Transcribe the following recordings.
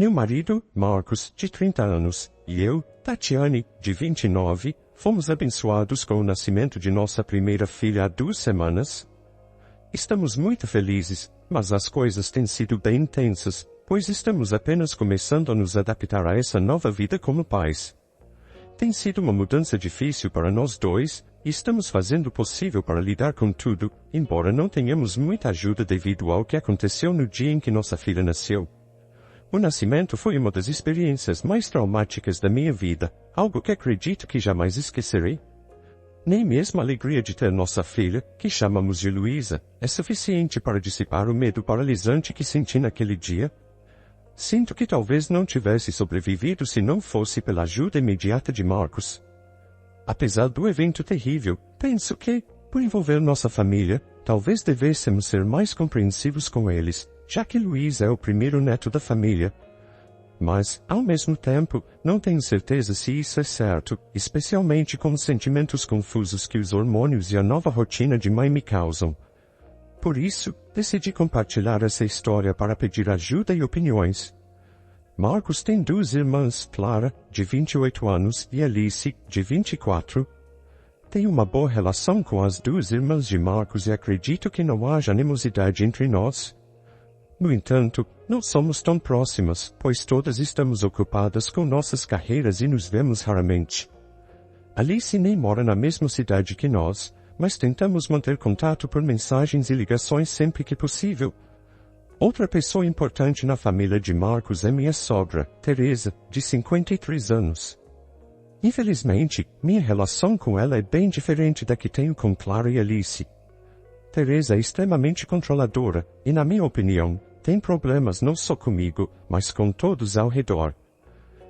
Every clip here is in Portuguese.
Meu marido, Marcos, de 30 anos, e eu, Tatiane, de 29, fomos abençoados com o nascimento de nossa primeira filha há 2 semanas. Estamos muito felizes, mas as coisas têm sido bem intensas, pois estamos apenas começando a nos adaptar a essa nova vida como pais. Tem sido uma mudança difícil para nós dois, e estamos fazendo o possível para lidar com tudo, embora não tenhamos muita ajuda devido ao que aconteceu no dia em que nossa filha nasceu. O nascimento foi uma das experiências mais traumáticas da minha vida, algo que acredito que jamais esquecerei. Nem mesmo a alegria de ter nossa filha, que chamamos de Luísa, é suficiente para dissipar o medo paralisante que senti naquele dia. Sinto que talvez não tivesse sobrevivido se não fosse pela ajuda imediata de Marcos. Apesar do evento terrível, penso que, por envolver nossa família, talvez devêssemos ser mais compreensivos com eles, já que Luísa é o primeiro neto da família. Mas, ao mesmo tempo, não tenho certeza se isso é certo, especialmente com os sentimentos confusos que os hormônios e a nova rotina de mãe me causam. Por isso, decidi compartilhar essa história para pedir ajuda e opiniões. Marcos tem 2 irmãs, Clara, de 28 anos, e Alice, de 24. Tenho uma boa relação com as 2 irmãs de Marcos e acredito que não haja animosidade entre nós. No entanto, não somos tão próximas, pois todas estamos ocupadas com nossas carreiras e nos vemos raramente. Alice nem mora na mesma cidade que nós, mas tentamos manter contato por mensagens e ligações sempre que possível. Outra pessoa importante na família de Marcos é minha sogra, Teresa, de 53 anos. Infelizmente, minha relação com ela é bem diferente da que tenho com Clara e Alice. Teresa é extremamente controladora, e na minha opinião, tem problemas não só comigo, mas com todos ao redor.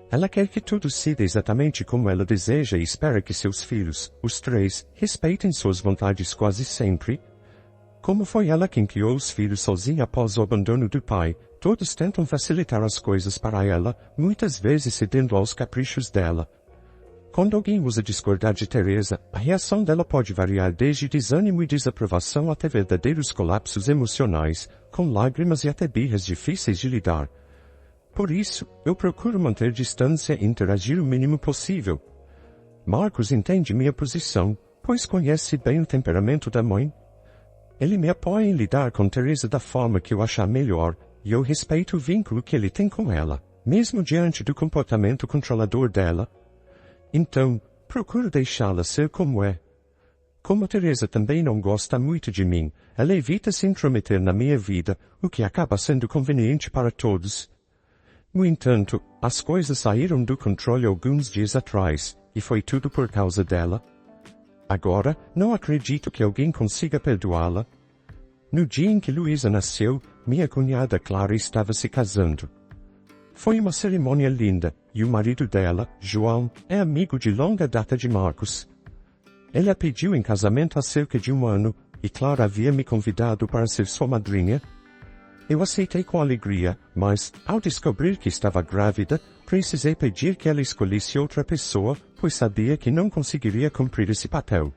Ela quer que tudo siga exatamente como ela deseja e espera que seus filhos, os 3, respeitem suas vontades quase sempre. Como foi ela quem criou os filhos sozinha após o abandono do pai, todos tentam facilitar as coisas para ela, muitas vezes cedendo aos caprichos dela. Quando alguém usa discordar de Teresa, a reação dela pode variar desde desânimo e desaprovação até verdadeiros colapsos emocionais, com lágrimas e até birras difíceis de lidar. Por isso, eu procuro manter distância e interagir o mínimo possível. Marcos entende minha posição, pois conhece bem o temperamento da mãe. Ele me apoia em lidar com Teresa da forma que eu achar melhor, e eu respeito o vínculo que ele tem com ela, mesmo diante do comportamento controlador dela. Então, procuro deixá-la ser como é. Como Teresa também não gosta muito de mim, ela evita se intrometer na minha vida, o que acaba sendo conveniente para todos. No entanto, as coisas saíram do controle alguns dias atrás, e foi tudo por causa dela. Agora, não acredito que alguém consiga perdoá-la. No dia em que Luísa nasceu, minha cunhada Clara estava se casando. Foi uma cerimônia linda, e o marido dela, João, é amigo de longa data de Marcos. Ele a pediu em casamento há cerca de 1 ano, e Clara havia me convidado para ser sua madrinha. Eu aceitei com alegria, mas, ao descobrir que estava grávida, precisei pedir que ela escolhesse outra pessoa, pois sabia que não conseguiria cumprir esse papel.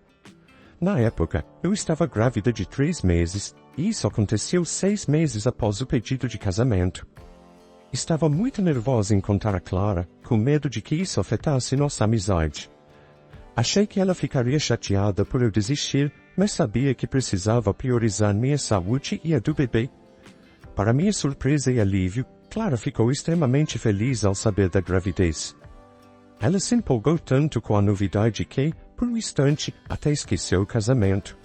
Na época, eu estava grávida de 3 meses, e isso aconteceu 6 meses após o pedido de casamento. Estava muito nervosa em contar a Clara, com medo de que isso afetasse nossa amizade. Achei que ela ficaria chateada por eu desistir, mas sabia que precisava priorizar minha saúde e a do bebê. Para minha surpresa e alívio, Clara ficou extremamente feliz ao saber da gravidez. Ela se empolgou tanto com a novidade que, por um instante, até esqueceu o casamento.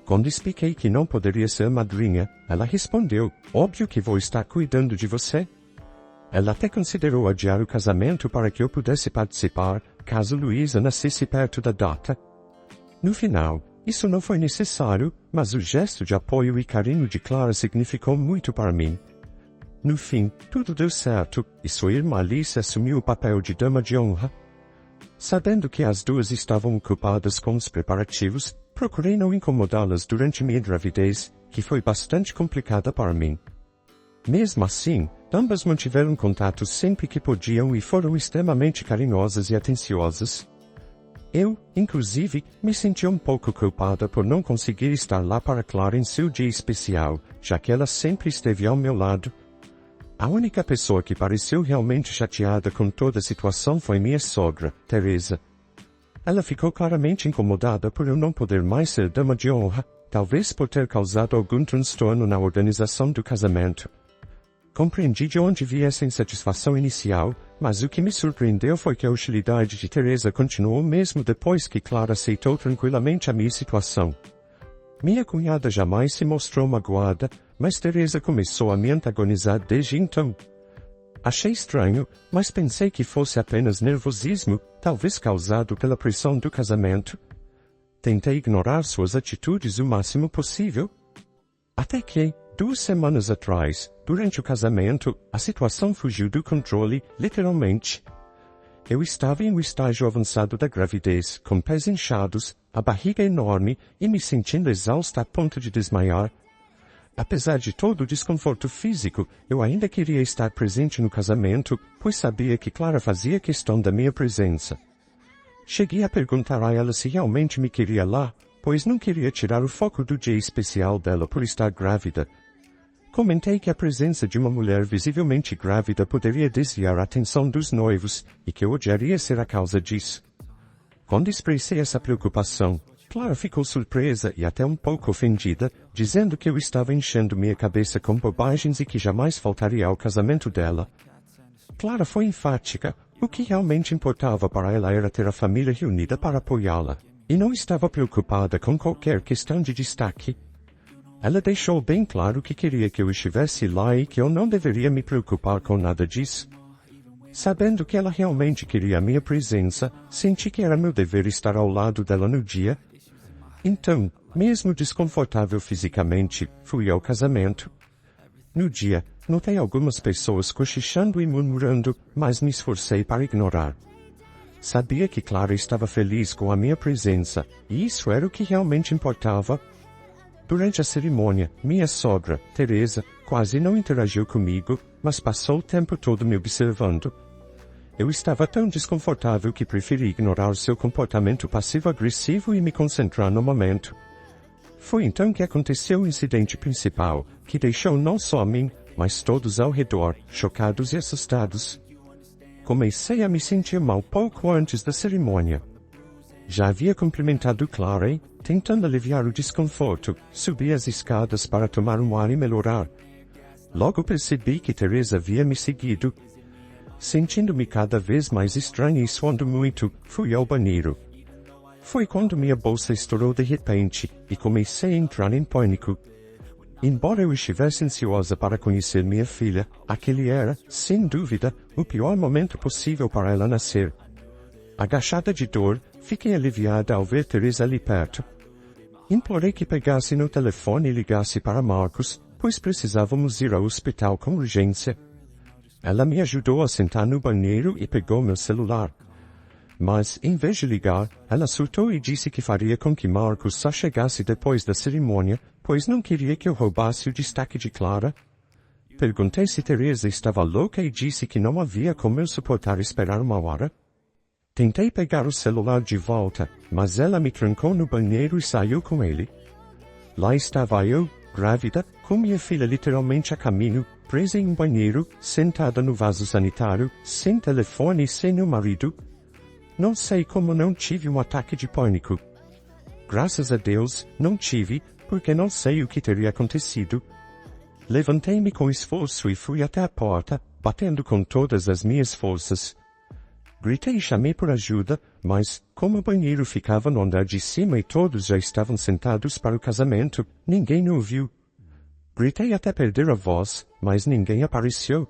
Quando expliquei que não poderia ser madrinha, ela respondeu, óbvio que vou estar cuidando de você. Ela até considerou adiar o casamento para que eu pudesse participar, caso Luísa nascesse perto da data. No final, isso não foi necessário, mas o gesto de apoio e carinho de Clara significou muito para mim. No fim, tudo deu certo, e sua irmã Alice assumiu o papel de dama de honra. Sabendo que as 2 estavam ocupadas com os preparativos, procurei não incomodá-las durante minha gravidez, que foi bastante complicada para mim. Mesmo assim, ambas mantiveram contato sempre que podiam e foram extremamente carinhosas e atenciosas. Eu, inclusive, me senti um pouco culpada por não conseguir estar lá para Clara em seu dia especial, já que ela sempre esteve ao meu lado. A única pessoa que pareceu realmente chateada com toda a situação foi minha sogra, Teresa. Ela ficou claramente incomodada por eu não poder mais ser dama de honra, talvez por ter causado algum transtorno na organização do casamento. Compreendi de onde viesse a insatisfação inicial, mas o que me surpreendeu foi que a hostilidade de Teresa continuou mesmo depois que Clara aceitou tranquilamente a minha situação. Minha cunhada jamais se mostrou magoada, mas Teresa começou a me antagonizar desde então. Achei estranho, mas pensei que fosse apenas nervosismo, talvez causado pela pressão do casamento. Tentei ignorar suas atitudes o máximo possível. Até que, 2 semanas atrás, durante o casamento, a situação fugiu do controle, literalmente. Eu estava em um estágio avançado da gravidez, com pés inchados, a barriga enorme e me sentindo exausta a ponto de desmaiar. Apesar de todo o desconforto físico, eu ainda queria estar presente no casamento, pois sabia que Clara fazia questão da minha presença. Cheguei a perguntar a ela se realmente me queria lá, pois não queria tirar o foco do dia especial dela por estar grávida. Comentei que a presença de uma mulher visivelmente grávida poderia desviar a atenção dos noivos, e que eu odiaria ser a causa disso. Quando expressei essa preocupação, Clara ficou surpresa e até um pouco ofendida, dizendo que eu estava enchendo minha cabeça com bobagens e que jamais faltaria ao casamento dela. Clara foi enfática, o que realmente importava para ela era ter a família reunida para apoiá-la, e não estava preocupada com qualquer questão de destaque. Ela deixou bem claro que queria que eu estivesse lá e que eu não deveria me preocupar com nada disso. Sabendo que ela realmente queria a minha presença, senti que era meu dever estar ao lado dela no dia. Então, mesmo desconfortável fisicamente, fui ao casamento. No dia, notei algumas pessoas cochichando e murmurando, mas me esforcei para ignorar. Sabia que Clara estava feliz com a minha presença, e isso era o que realmente importava. Durante a cerimônia, minha sogra, Teresa, quase não interagiu comigo, mas passou o tempo todo me observando. Eu estava tão desconfortável que preferi ignorar seu comportamento passivo-agressivo e me concentrar no momento. Foi então que aconteceu o incidente principal, que deixou não só a mim, mas todos ao redor, chocados e assustados. Comecei a me sentir mal pouco antes da cerimônia. Já havia cumprimentado Clara e, tentando aliviar o desconforto, subi as escadas para tomar um ar e melhorar. Logo percebi que Teresa havia me seguido. Sentindo-me cada vez mais estranho e suando muito, fui ao banheiro. Foi quando minha bolsa estourou de repente, e comecei a entrar em pânico. Embora eu estivesse ansiosa para conhecer minha filha, aquele era, sem dúvida, o pior momento possível para ela nascer. Agachada de dor, fiquei aliviada ao ver Teresa ali perto. Implorei que pegasse no telefone e ligasse para Marcos, pois precisávamos ir ao hospital com urgência. Ela me ajudou a sentar no banheiro e pegou meu celular. Mas, em vez de ligar, ela surtou e disse que faria com que Marcos só chegasse depois da cerimônia, pois não queria que eu roubasse o destaque de Clara. Perguntei se Teresa estava louca e disse que não havia como eu suportar esperar 1 hora. Tentei pegar o celular de volta, mas ela me trancou no banheiro e saiu com ele. Lá estava eu, grávida, com minha filha literalmente a caminho, presa em um banheiro, sentada no vaso sanitário, sem telefone e sem meu marido. Não sei como não tive um ataque de pânico. Graças a Deus, não tive, porque não sei o que teria acontecido. Levantei-me com esforço e fui até a porta, batendo com todas as minhas forças. Gritei e chamei por ajuda, mas, como o banheiro ficava no andar de cima e todos já estavam sentados para o casamento, ninguém me ouviu. Gritei até perder a voz, mas ninguém apareceu.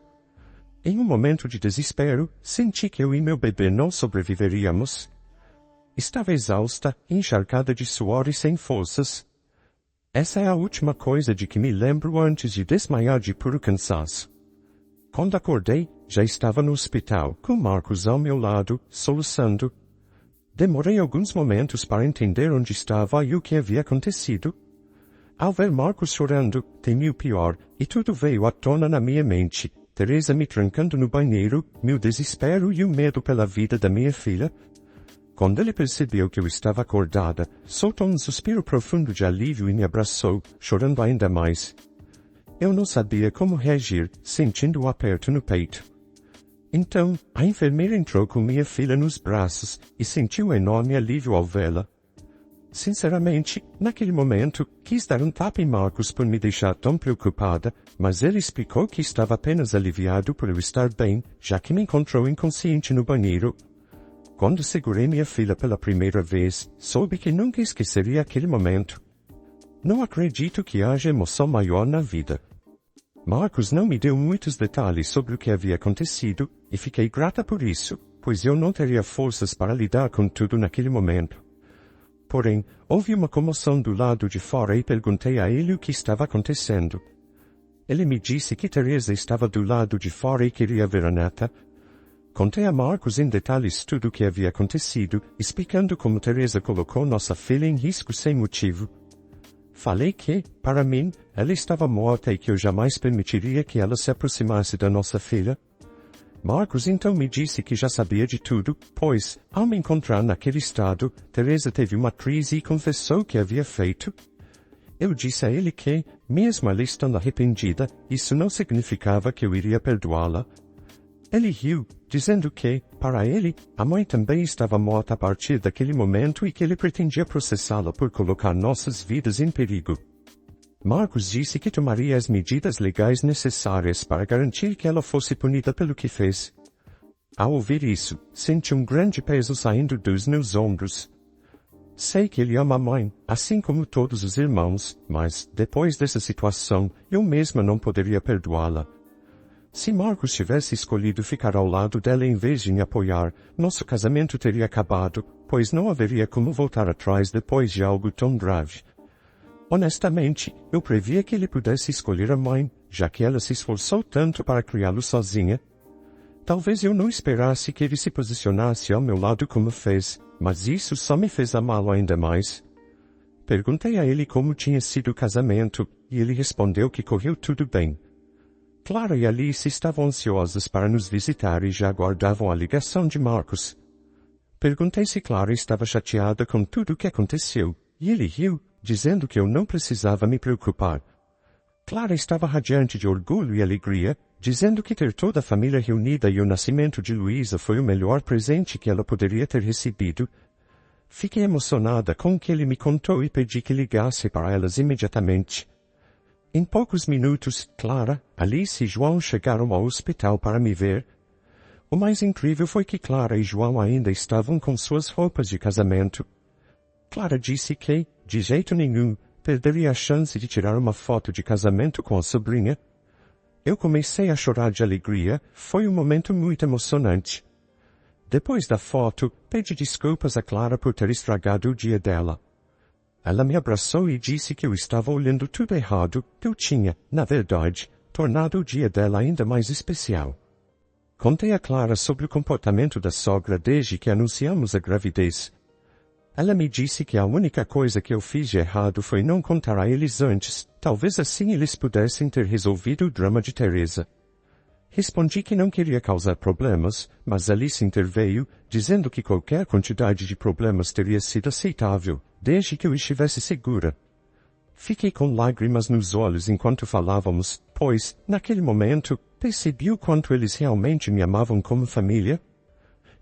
Em um momento de desespero, senti que eu e meu bebê não sobreviveríamos. Estava exausta, encharcada de suor e sem forças. Essa é a última coisa de que me lembro antes de desmaiar de puro cansaço. Quando acordei, já estava no hospital, com Marcos ao meu lado, soluçando. Demorei alguns momentos para entender onde estava e o que havia acontecido. Ao ver Marcos chorando, temi o pior, e tudo veio à tona na minha mente. Teresa me trancando no banheiro, meu desespero e o medo pela vida da minha filha. Quando ele percebeu que eu estava acordada, soltou um suspiro profundo de alívio e me abraçou, chorando ainda mais. Eu não sabia como reagir, sentindo o aperto no peito. Então, a enfermeira entrou com minha filha nos braços e sentiu um enorme alívio ao vê-la. Sinceramente, naquele momento, quis dar um tapa em Marcos por me deixar tão preocupada, mas ele explicou que estava apenas aliviado por eu estar bem, já que me encontrou inconsciente no banheiro. Quando segurei minha filha pela primeira vez, soube que nunca esqueceria aquele momento. Não acredito que haja emoção maior na vida. Marcos não me deu muitos detalhes sobre o que havia acontecido, e fiquei grata por isso, pois eu não teria forças para lidar com tudo naquele momento. Porém, houve uma comoção do lado de fora e perguntei a ele o que estava acontecendo. Ele me disse que Teresa estava do lado de fora e queria ver a neta. Contei a Marcos em detalhes tudo o que havia acontecido, explicando como Teresa colocou nossa filha em risco sem motivo. Falei que, para mim, ela estava morta e que eu jamais permitiria que ela se aproximasse da nossa filha. Marcos então me disse que já sabia de tudo, pois, ao me encontrar naquele estado, Teresa teve uma crise e confessou que havia feito. Eu disse a ele que, mesmo ela estando arrependida, isso não significava que eu iria perdoá-la. Ele riu, dizendo que, para ele, a mãe também estava morta a partir daquele momento e que ele pretendia processá-la por colocar nossas vidas em perigo. Marcos disse que tomaria as medidas legais necessárias para garantir que ela fosse punida pelo que fez. Ao ouvir isso, senti um grande peso saindo dos meus ombros. Sei que ele ama a mãe, assim como todos os irmãos, mas, depois dessa situação, eu mesma não poderia perdoá-la. Se Marcos tivesse escolhido ficar ao lado dela em vez de me apoiar, nosso casamento teria acabado, pois não haveria como voltar atrás depois de algo tão grave. Honestamente, eu previa que ele pudesse escolher a mãe, já que ela se esforçou tanto para criá-lo sozinha. Talvez eu não esperasse que ele se posicionasse ao meu lado como fez, mas isso só me fez amá-lo ainda mais. Perguntei a ele como tinha sido o casamento, e ele respondeu que correu tudo bem. Clara e Alice estavam ansiosas para nos visitar e já aguardavam a ligação de Marcos. Perguntei se Clara estava chateada com tudo o que aconteceu, e ele riu, dizendo que eu não precisava me preocupar. Clara estava radiante de orgulho e alegria, dizendo que ter toda a família reunida e o nascimento de Luísa foi o melhor presente que ela poderia ter recebido. Fiquei emocionada com o que ele me contou e pedi que ligasse para elas imediatamente. Em poucos minutos, Clara, Alice e João chegaram ao hospital para me ver. O mais incrível foi que Clara e João ainda estavam com suas roupas de casamento. Clara disse que, de jeito nenhum, perderia a chance de tirar uma foto de casamento com a sobrinha. Eu comecei a chorar de alegria, foi um momento muito emocionante. Depois da foto, pedi desculpas a Clara por ter estragado o dia dela. Ela me abraçou e disse que eu estava olhando tudo errado, que eu tinha, na verdade, tornado o dia dela ainda mais especial. Contei a Clara sobre o comportamento da sogra desde que anunciamos a gravidez. Ela me disse que a única coisa que eu fiz de errado foi não contar a eles antes, talvez assim eles pudessem ter resolvido o drama de Teresa. Respondi que não queria causar problemas, mas Alice interveio, dizendo que qualquer quantidade de problemas teria sido aceitável, desde que eu estivesse segura. Fiquei com lágrimas nos olhos enquanto falávamos, pois, naquele momento, percebi o quanto eles realmente me amavam como família.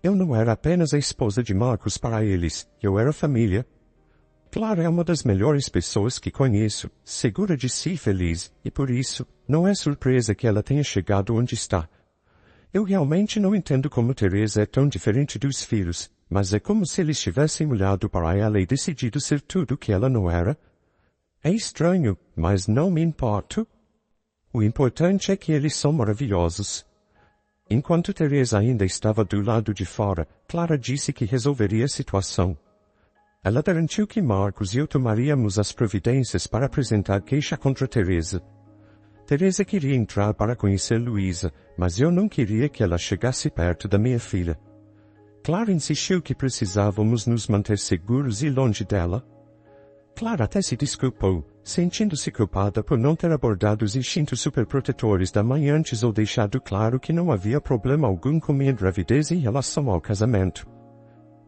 Eu não era apenas a esposa de Marcos para eles, eu era família. Clara é uma das melhores pessoas que conheço, segura de si e feliz, e por isso, não é surpresa que ela tenha chegado onde está. Eu realmente não entendo como Teresa é tão diferente dos filhos, mas é como se eles tivessem olhado para ela e decidido ser tudo o que ela não era. É estranho, mas não me importo. O importante é que eles são maravilhosos. Enquanto Teresa ainda estava do lado de fora, Clara disse que resolveria a situação. Ela garantiu que Marcos e eu tomaríamos as providências para apresentar queixa contra Teresa. Teresa queria entrar para conhecer Luísa, mas eu não queria que ela chegasse perto da minha filha. Clara insistiu que precisávamos nos manter seguros e longe dela. Clara até se desculpou, sentindo-se culpada por não ter abordado os instintos superprotetores da mãe antes ou deixado claro que não havia problema algum com minha gravidez em relação ao casamento.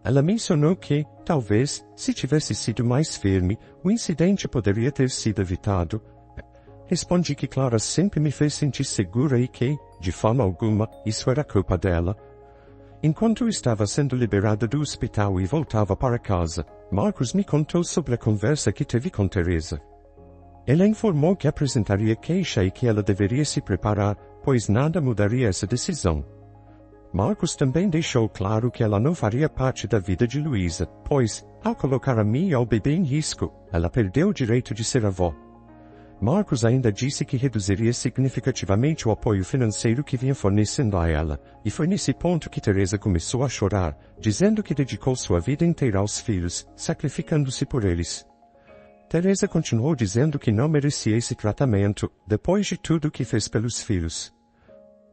Ela mencionou que, talvez, se tivesse sido mais firme, o incidente poderia ter sido evitado. Respondi que Clara sempre me fez sentir segura e que, de forma alguma, isso era culpa dela. Enquanto estava sendo liberada do hospital e voltava para casa, Marcos me contou sobre a conversa que teve com Teresa. Ela informou que apresentaria queixa e que ela deveria se preparar, pois nada mudaria essa decisão. Marcos também deixou claro que ela não faria parte da vida de Luísa, pois, ao colocar a mim e ao bebê em risco, ela perdeu o direito de ser avó. Marcos ainda disse que reduziria significativamente o apoio financeiro que vinha fornecendo a ela, e foi nesse ponto que Teresa começou a chorar, dizendo que dedicou sua vida inteira aos filhos, sacrificando-se por eles. Teresa continuou dizendo que não merecia esse tratamento, depois de tudo que fez pelos filhos.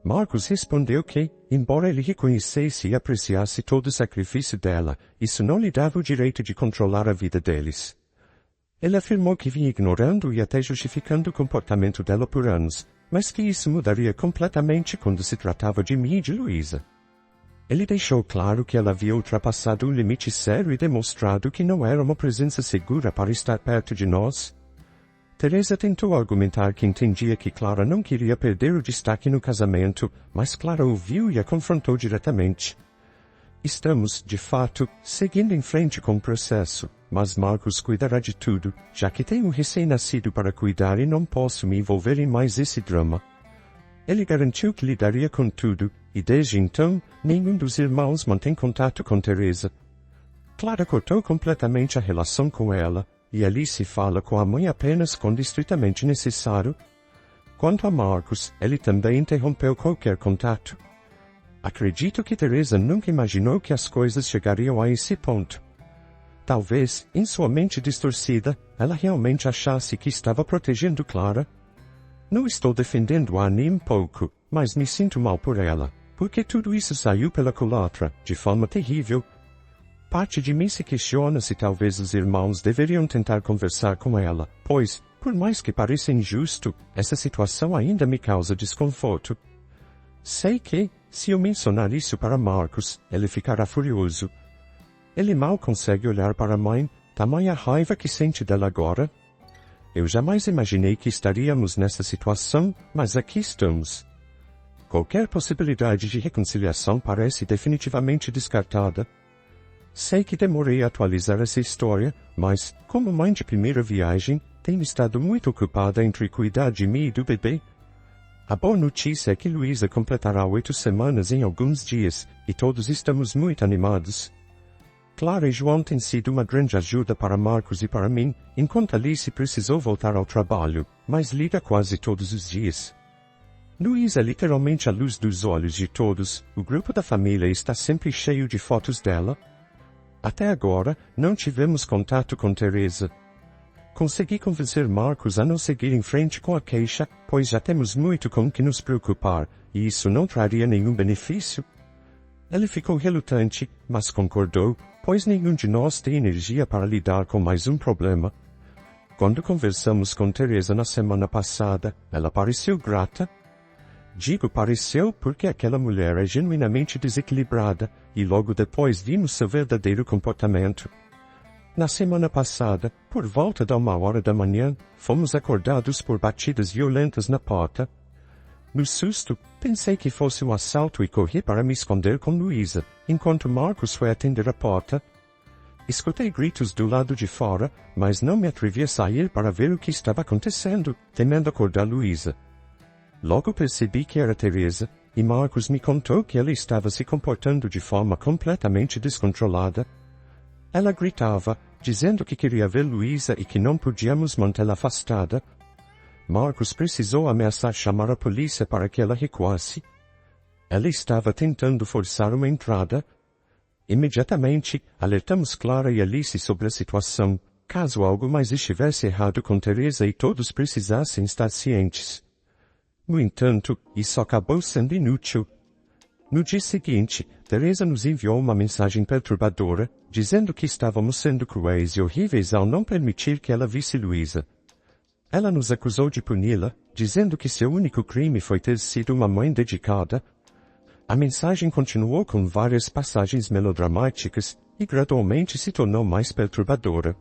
Marcos respondeu que, embora ele reconhecesse e apreciasse todo o sacrifício dela, isso não lhe dava o direito de controlar a vida deles. Ele afirmou que vinha ignorando e até justificando o comportamento dela por anos, mas que isso mudaria completamente quando se tratava de mim e de Luísa. Ele deixou claro que ela havia ultrapassado um limite sério e demonstrado que não era uma presença segura para estar perto de nós. Teresa tentou argumentar que entendia que Clara não queria perder o destaque no casamento, mas Clara ouviu e a confrontou diretamente. Estamos, de fato, seguindo em frente com o processo, mas Marcos cuidará de tudo, já que tenho um recém-nascido para cuidar e não posso me envolver em mais esse drama. Ele garantiu que lidaria com tudo, e desde então, nenhum dos irmãos mantém contato com Teresa. Clara cortou completamente a relação com ela, e Alice fala com a mãe apenas quando estritamente necessário. Quanto a Marcos, ele também interrompeu qualquer contato. Acredito que Teresa nunca imaginou que as coisas chegariam a esse ponto. Talvez, em sua mente distorcida, ela realmente achasse que estava protegendo Clara. Não estou defendendo-a nem um pouco, mas me sinto mal por ela, porque tudo isso saiu pela culatra, de forma terrível. Parte de mim se questiona se talvez os irmãos deveriam tentar conversar com ela, pois, por mais que pareça injusto, essa situação ainda me causa desconforto. Sei que, se eu mencionar isso para Marcos, ele ficará furioso. Ele mal consegue olhar para a mãe, tamanha raiva que sente dela agora. Eu jamais imaginei que estaríamos nessa situação, mas aqui estamos. Qualquer possibilidade de reconciliação parece definitivamente descartada. Sei que demorei a atualizar essa história, mas, como mãe de primeira viagem, tenho estado muito ocupada entre cuidar de mim e do bebê. A boa notícia é que Luísa completará 8 semanas em alguns dias, e todos estamos muito animados. Clara e João têm sido uma grande ajuda para Marcos e para mim, enquanto Alice precisou voltar ao trabalho, mas liga quase todos os dias. Luísa é literalmente a luz dos olhos de todos, o grupo da família está sempre cheio de fotos dela. Até agora, não tivemos contato com Teresa. Consegui convencer Marcos a não seguir em frente com a queixa, pois já temos muito com que nos preocupar, e isso não traria nenhum benefício. Ele ficou relutante, mas concordou, pois nenhum de nós tem energia para lidar com mais um problema. Quando conversamos com Teresa na semana passada, ela pareceu grata. Digo pareceu porque aquela mulher é genuinamente desequilibrada, e logo depois vimos seu verdadeiro comportamento. Na semana passada, por volta da 1h da manhã, fomos acordados por batidas violentas na porta. No susto, pensei que fosse um assalto e corri para me esconder com Luísa, enquanto Marcos foi atender a porta. Escutei gritos do lado de fora, mas não me atrevi a sair para ver o que estava acontecendo, temendo acordar Luísa. Logo percebi que era Teresa, e Marcos me contou que ela estava se comportando de forma completamente descontrolada. Ela gritava, dizendo que queria ver Luísa e que não podíamos mantê-la afastada. Marcos precisou ameaçar chamar a polícia para que ela recuasse. Ela estava tentando forçar uma entrada. Imediatamente, alertamos Clara e Alice sobre a situação, caso algo mais estivesse errado com Teresa e todos precisassem estar cientes. No entanto, isso acabou sendo inútil. No dia seguinte, Teresa nos enviou uma mensagem perturbadora, dizendo que estávamos sendo cruéis e horríveis ao não permitir que ela visse Luísa. Ela nos acusou de puni-la, dizendo que seu único crime foi ter sido uma mãe dedicada. A mensagem continuou com várias passagens melodramáticas e gradualmente se tornou mais perturbadora.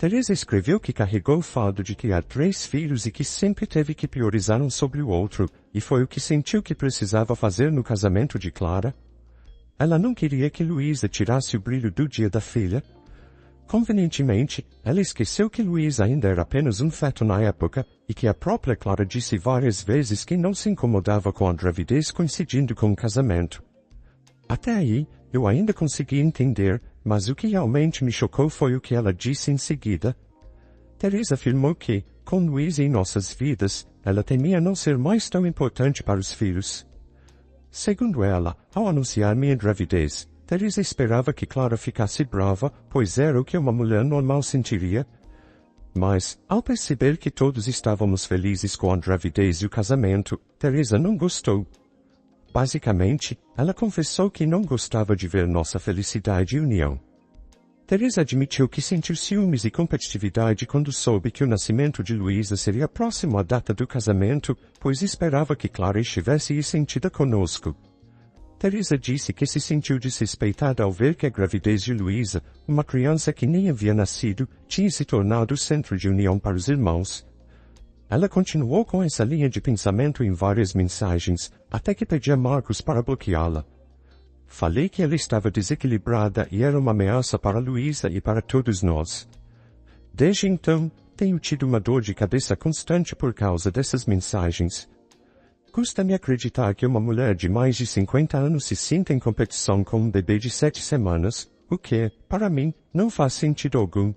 Teresa escreveu que carregou o fardo de criar 3 filhos e que sempre teve que priorizar um sobre o outro, e foi o que sentiu que precisava fazer no casamento de Clara. Ela não queria que Luísa tirasse o brilho do dia da filha. Convenientemente, ela esqueceu que Luísa ainda era apenas um feto na época, e que a própria Clara disse várias vezes que não se incomodava com a gravidez coincidindo com o casamento. Até aí, eu ainda consegui entender, mas o que realmente me chocou foi o que ela disse em seguida. Teresa afirmou que, com Luísa em nossas vidas, ela temia não ser mais tão importante para os filhos. Segundo ela, ao anunciar minha gravidez, Teresa esperava que Clara ficasse brava, pois era o que uma mulher normal sentiria. Mas, ao perceber que todos estávamos felizes com a gravidez e o casamento, Teresa não gostou. Basicamente, ela confessou que não gostava de ver nossa felicidade e união. Teresa admitiu que sentiu ciúmes e competitividade quando soube que o nascimento de Luísa seria próximo à data do casamento, pois esperava que Clara estivesse sentida conosco. Teresa disse que se sentiu desrespeitada ao ver que a gravidez de Luísa, uma criança que nem havia nascido, tinha se tornado o centro de união para os irmãos. Ela continuou com essa linha de pensamento em várias mensagens, até que pedi a Marcos para bloqueá-la. Falei que ela estava desequilibrada e era uma ameaça para Luísa e para todos nós. Desde então, tenho tido uma dor de cabeça constante por causa dessas mensagens. Custa-me acreditar que uma mulher de mais de 50 anos se sinta em competição com um bebê de 7 semanas, o que, para mim, não faz sentido algum.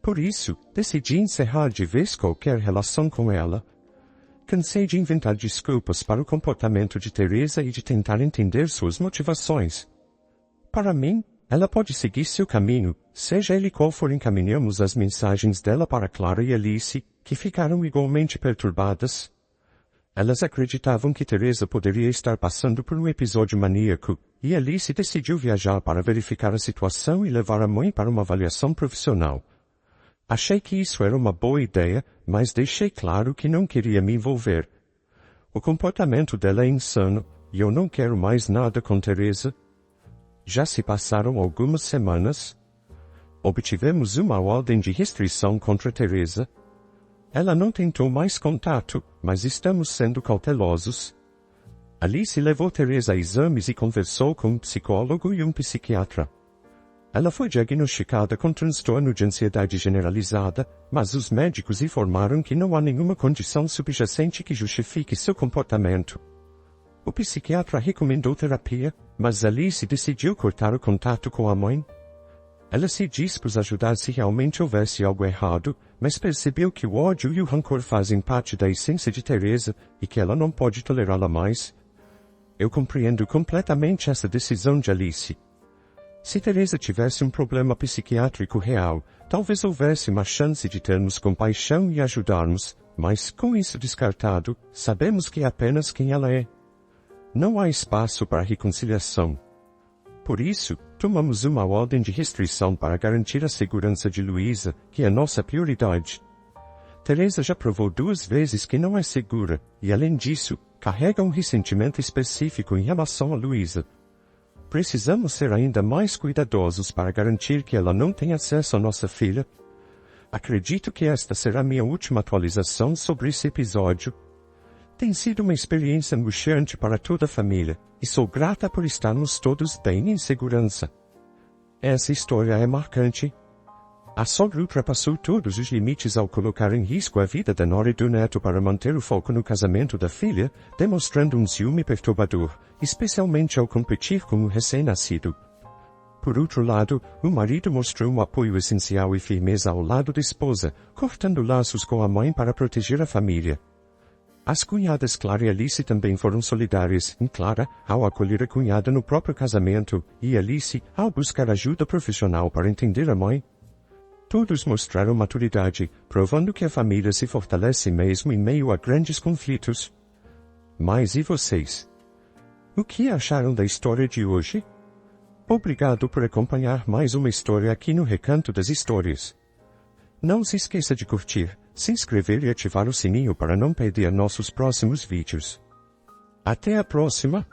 Por isso, decidi encerrar de vez qualquer relação com ela. Cansei de inventar desculpas para o comportamento de Teresa e de tentar entender suas motivações. Para mim, ela pode seguir seu caminho, seja ele qual for. Encaminhamos as mensagens dela para Clara e Alice, que ficaram igualmente perturbadas. Elas acreditavam que Teresa poderia estar passando por um episódio maníaco, e Alice decidiu viajar para verificar a situação e levar a mãe para uma avaliação profissional. Achei que isso era uma boa ideia, mas deixei claro que não queria me envolver. O comportamento dela é insano, e eu não quero mais nada com Teresa. Já se passaram algumas semanas. Obtivemos uma ordem de restrição contra Teresa. Ela não tentou mais contato, mas estamos sendo cautelosos. Alice levou Teresa a exames e conversou com um psicólogo e um psiquiatra. Ela foi diagnosticada com transtorno de ansiedade generalizada, mas os médicos informaram que não há nenhuma condição subjacente que justifique seu comportamento. O psiquiatra recomendou terapia, mas Alice decidiu cortar o contato com a mãe. Ela se dispôs a ajudar se realmente houvesse algo errado, mas percebeu que o ódio e o rancor fazem parte da essência de Teresa e que ela não pode tolerá-la mais. Eu compreendo completamente essa decisão de Alice. Se Teresa tivesse um problema psiquiátrico real, talvez houvesse uma chance de termos compaixão e ajudarmos, mas com isso descartado, sabemos que é apenas quem ela é. Não há espaço para reconciliação. Por isso, tomamos uma ordem de restrição para garantir a segurança de Luísa, que é nossa prioridade. Teresa já provou 2 vezes que não é segura, e além disso, carrega um ressentimento específico em relação a Luísa. Precisamos ser ainda mais cuidadosos para garantir que ela não tenha acesso à nossa filha. Acredito que esta será minha última atualização sobre esse episódio. Tem sido uma experiência angustiante para toda a família, e sou grata por estarmos todos bem em segurança. Essa história é marcante. A sogra ultrapassou todos os limites ao colocar em risco a vida da nora e do neto para manter o foco no casamento da filha, demonstrando um ciúme perturbador, especialmente ao competir com o recém-nascido. Por outro lado, o marido mostrou um apoio essencial e firmeza ao lado da esposa, cortando laços com a mãe para proteger a família. As cunhadas Clara e Alice também foram solidárias, em Clara, ao acolher a cunhada no próprio casamento, e Alice, ao buscar ajuda profissional para entender a mãe. Todos mostraram maturidade, provando que a família se fortalece mesmo em meio a grandes conflitos. Mas e vocês? O que acharam da história de hoje? Obrigado por acompanhar mais uma história aqui no Recanto das Histórias. Não se esqueça de curtir, se inscrever e ativar o sininho para não perder nossos próximos vídeos. Até a próxima!